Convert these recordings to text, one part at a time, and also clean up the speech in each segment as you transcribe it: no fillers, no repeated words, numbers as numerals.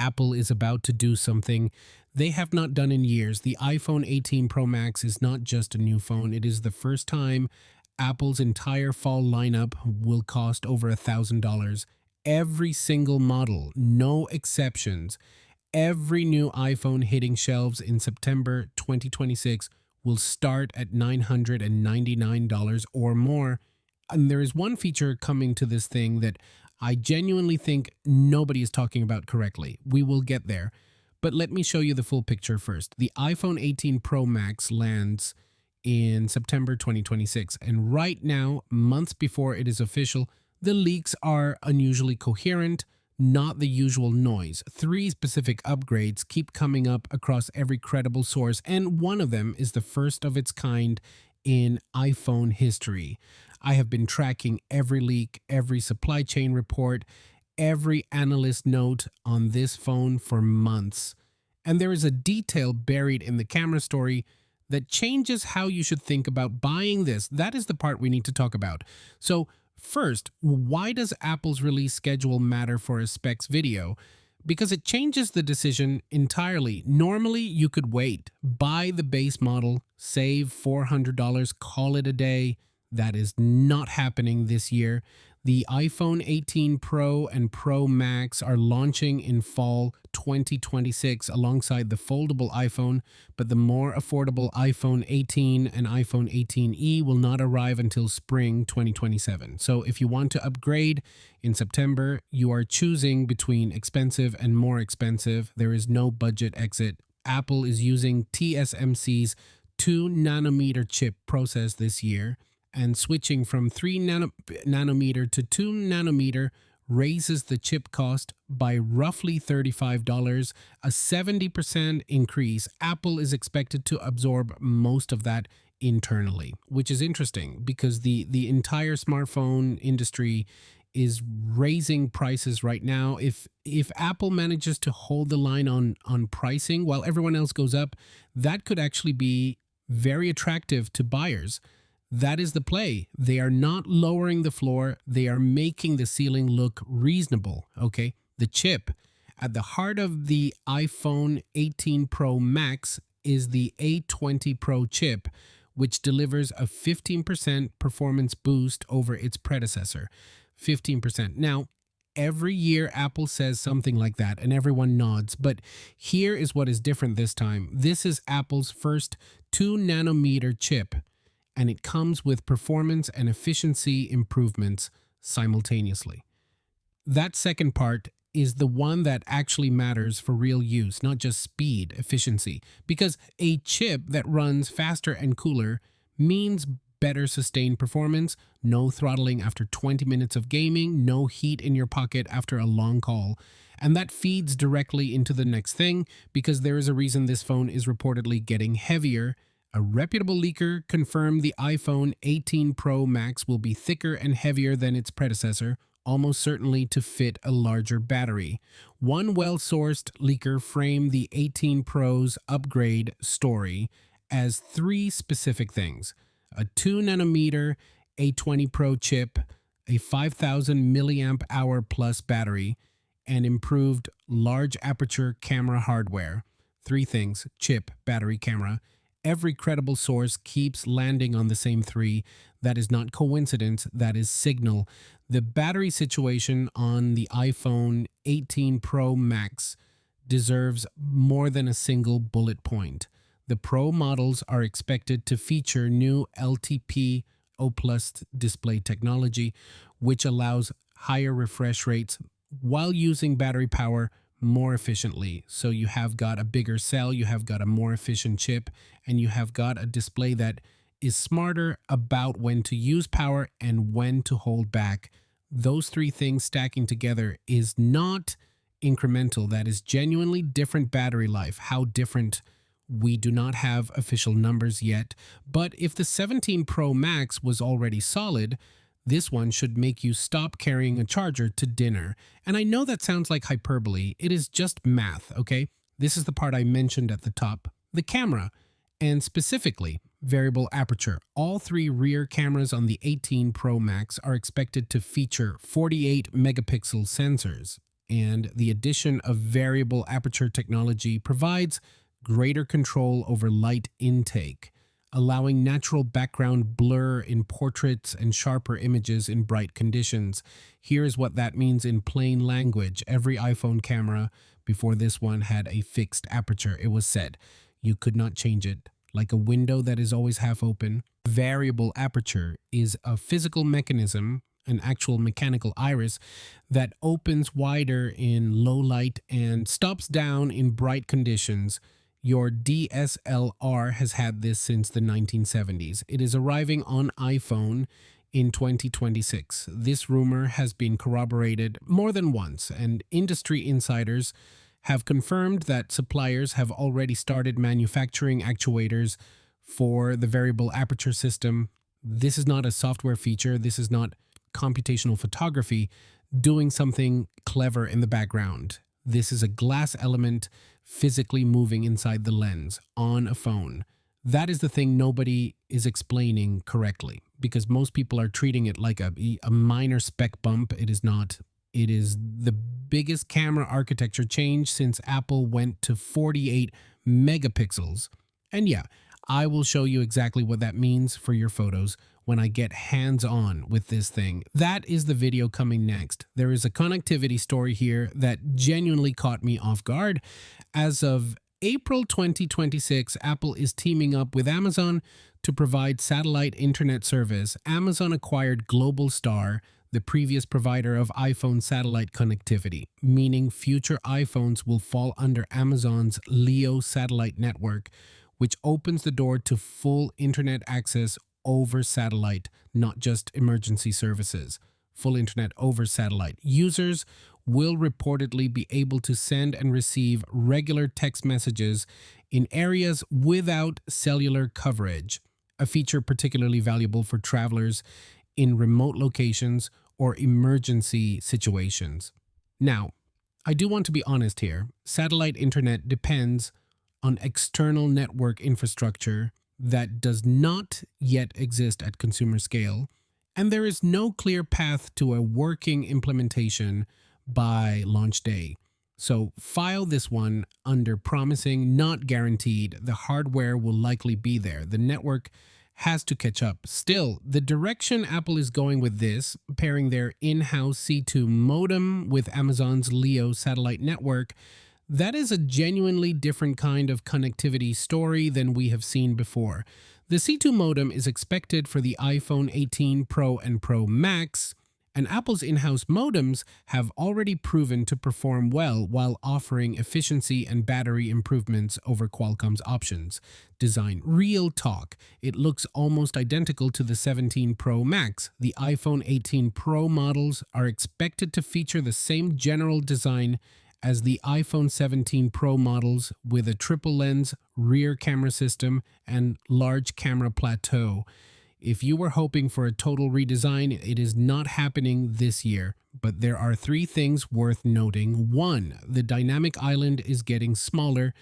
Apple is about to do something they have not done in years. The iPhone 18 Pro Max is not just a new phone, it is the first time Apple's entire fall lineup will cost over $1,000. Every single model, no exceptions. Every new iPhone hitting shelves in September 2026 will start at $999 or more. And there is one feature coming to this thing that I genuinely think nobody is talking about correctly. We will get there. But let me show you the full picture first. The iPhone 18 Pro Max lands in September 2026. And right now, months before it is official, the leaks are unusually coherent, not the usual noise. Three specific upgrades keep coming up across every credible source, and one of them is the first of its kind in iPhone history. I have been tracking every leak, every supply chain report, every analyst note on this phone for months. And there is a detail buried in the camera story that changes how you should think about buying this. That is the part we need to talk about. So, first, why does Apple's release schedule matter for a specs video? Because it changes the decision entirely. Normally, you could wait, buy the base model, save $400, call it a day. That is not happening this year. The iPhone 18 Pro and Pro Max are launching in fall 2026 alongside the foldable iPhone, but the more affordable iPhone 18 and iPhone 18e will not arrive until spring 2027. So if you want to upgrade in September, you are choosing between expensive and more expensive. There is no budget exit. Apple is using TSMC's 2 nanometer chip process this year, and switching from 3 nanometer to 2 nanometer raises the chip cost by roughly $35, a 70% increase. Apple is expected to absorb most of that internally, which is interesting because the entire smartphone industry is raising prices right now. If Apple manages to hold the line on pricing while everyone else goes up, that could actually be very attractive to buyers. That is the play. They are not lowering the floor. They are making the ceiling look reasonable, okay? The chip at the heart of the iPhone 18 Pro Max is the A20 Pro chip, which delivers a 15% performance boost over its predecessor. 15%. Now, every year Apple says something like that and everyone nods, but here is what is different this time. This is Apple's first 2 nanometer chip, and it comes with performance and efficiency improvements simultaneously. That second part is the one that actually matters for real use, not just speed, efficiency, because a chip that runs faster and cooler means better sustained performance, no throttling after 20 minutes of gaming, no heat in your pocket after a long call. And that feeds directly into the next thing, because there is a reason this phone is reportedly getting heavier. A reputable leaker confirmed the iPhone 18 Pro Max will be thicker and heavier than its predecessor, almost certainly to fit a larger battery. One well-sourced leaker framed the 18 Pro's upgrade story as 3 specific things: a 2 nanometer A20 Pro chip, a 5,000 milliamp hour plus battery, and improved large aperture camera hardware. 3 things: chip, battery, camera. Every credible source keeps landing on the same 3. That is not coincidence, that is signal. The battery situation on the iPhone 18 Pro Max deserves more than a single bullet point. The Pro models are expected to feature new LTPO Plus display technology, which allows higher refresh rates while using battery power more efficiently. So you have got a bigger cell, you have got a more efficient chip, and you have got a display that is smarter about when to use power and when to hold back. Those 3 things stacking together is not incremental. That is genuinely different battery life. How different? We do not have official numbers yet, but if the 17 Pro Max was already solid, this one should make you stop carrying a charger to dinner. And I know that sounds like hyperbole. It is just math, okay? This is the part I mentioned at the top. The camera, and specifically variable aperture. All 3 rear cameras on the 18 Pro Max are expected to feature 48 megapixel sensors. and the addition of variable aperture technology provides greater control over light intake, allowing natural background blur in portraits and sharper images in bright conditions. Here's what that means in plain language. Every iPhone camera before this one had a fixed aperture. It was set. You could not change it. Like a window that is always half open. Variable aperture is a physical mechanism, an actual mechanical iris, that opens wider in low light and stops down in bright conditions. Your DSLR has had this since the 1970s. It is arriving on iPhone in 2026. This rumor has been corroborated more than once, and industry insiders have confirmed that suppliers have already started manufacturing actuators for the variable aperture system. This is not a software feature. This is not computational photography doing something clever in the background. This is a glass element physically moving inside the lens on a phone. That is the thing nobody is explaining correctly, because most people are treating it like a minor spec bump. It is not. It is the biggest camera architecture change since Apple went to 48 megapixels. And yeah, I will show you exactly what that means for your photos when I get hands-on with this thing. That is the video coming next. There is a connectivity story here that genuinely caught me off guard. As of April 2026, Apple is teaming up with Amazon to provide satellite internet service. Amazon acquired Globalstar, the previous provider of iPhone satellite connectivity, meaning future iPhones will fall under Amazon's LEO satellite network, which opens the door to full internet access over satellite, not just emergency services. Full internet over satellite. Users will reportedly be able to send and receive regular text messages in areas without cellular coverage, a feature particularly valuable for travelers in remote locations or emergency situations. Now, I do want to be honest here. Satellite internet depends on external network infrastructure that does not yet exist at consumer scale, and there is no clear path to a working implementation by launch day. So file this one under promising, not guaranteed. The hardware will likely be there. The network has to catch up. Still, the direction Apple is going with this, pairing their in-house C2 modem with Amazon's LEO satellite network, that is a genuinely different kind of connectivity story than we have seen before. The C2 modem is expected for the iPhone 18 Pro and Pro Max, and Apple's in-house modems have already proven to perform well while offering efficiency and battery improvements over Qualcomm's options. Design. Real talk. It looks almost identical to the 17 Pro Max. The iPhone 18 Pro models are expected to feature the same general design as the iPhone 17 Pro models, with a triple lens rear camera system and large camera plateau. If you were hoping for a total redesign, it is not happening this year. But there are three things worth noting. One, the dynamic island is getting smaller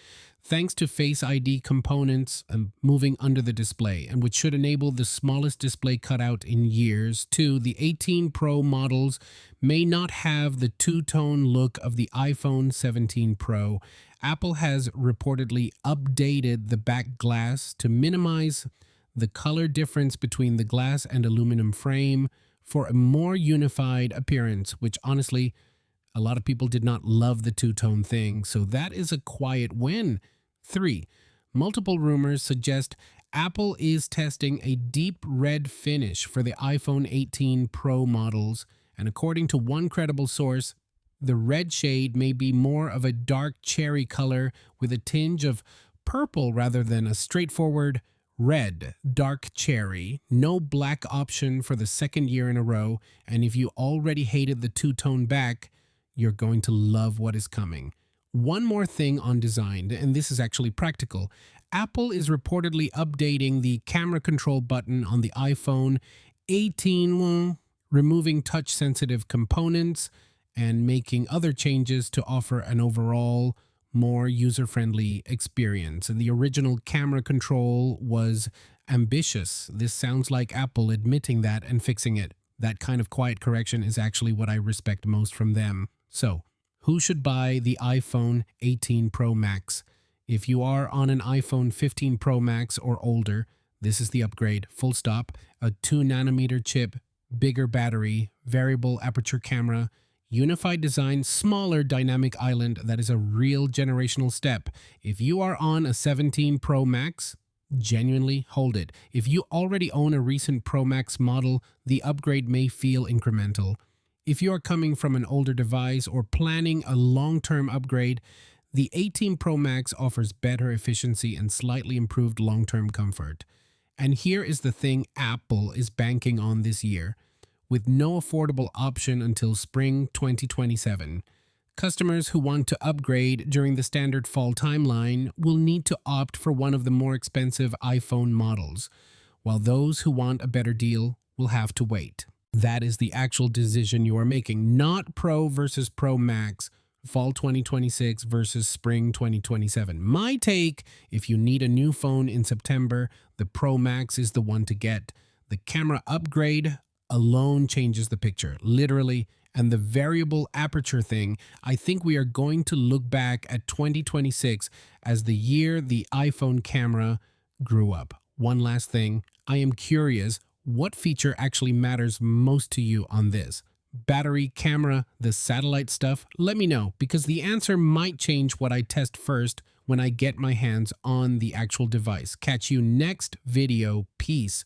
thanks to Face ID components moving under the display, and which should enable the smallest display cutout in years. Two, the 18 Pro models may not have the two-tone look of the iPhone 17 Pro. Apple has reportedly updated the back glass to minimize the color difference between the glass and aluminum frame for a more unified appearance, which honestly, a lot of people did not love the two-tone thing, so that is a quiet win. 3. Multiple rumors suggest Apple is testing a deep red finish for the iPhone 18 Pro models, and according to one credible source, the red shade may be more of a dark cherry color with a tinge of purple rather than a straightforward red, dark cherry. No black option for the second year in a row, and if you already hated the two-tone back, you're going to love what is coming. One more thing on design, and this is actually practical. Apple is reportedly updating the camera control button on the iPhone 18, removing touch-sensitive components and making other changes to offer an overall more user-friendly experience. And the original camera control was ambitious. This sounds like Apple admitting that and fixing it. That kind of quiet correction is actually what I respect most from them. So, Who should buy the iPhone 18 Pro Max? If you are on an iPhone 15 Pro Max or older, this is the upgrade. Full stop. A 2 nanometer chip, bigger battery, variable aperture camera, unified design, smaller dynamic island. That is a real generational step. If you are on a 17 Pro Max, genuinely hold it. If you already own a recent Pro Max model, the upgrade may feel incremental. If you are coming from an older device or planning a long-term upgrade, the 18 Pro Max offers better efficiency and slightly improved long-term comfort. And here is the thing Apple is banking on this year, with no affordable option until spring 2027. Customers who want to upgrade during the standard fall timeline will need to opt for one of the more expensive iPhone models, while those who want a better deal will have to wait. That is the actual decision you are making, not Pro versus Pro Max, fall 2026 versus spring 2027. My take, if you need a new phone in September, the Pro Max is the one to get. The camera upgrade alone changes the picture, literally. And the variable aperture thing, I think we are going to look back at 2026 as the year the iPhone camera grew up. One last thing, I am curious, what feature actually matters most to you on this? Battery, camera, the satellite stuff? Let me know, because the answer might change what I test first when I get my hands on the actual device. Catch you next video. Peace.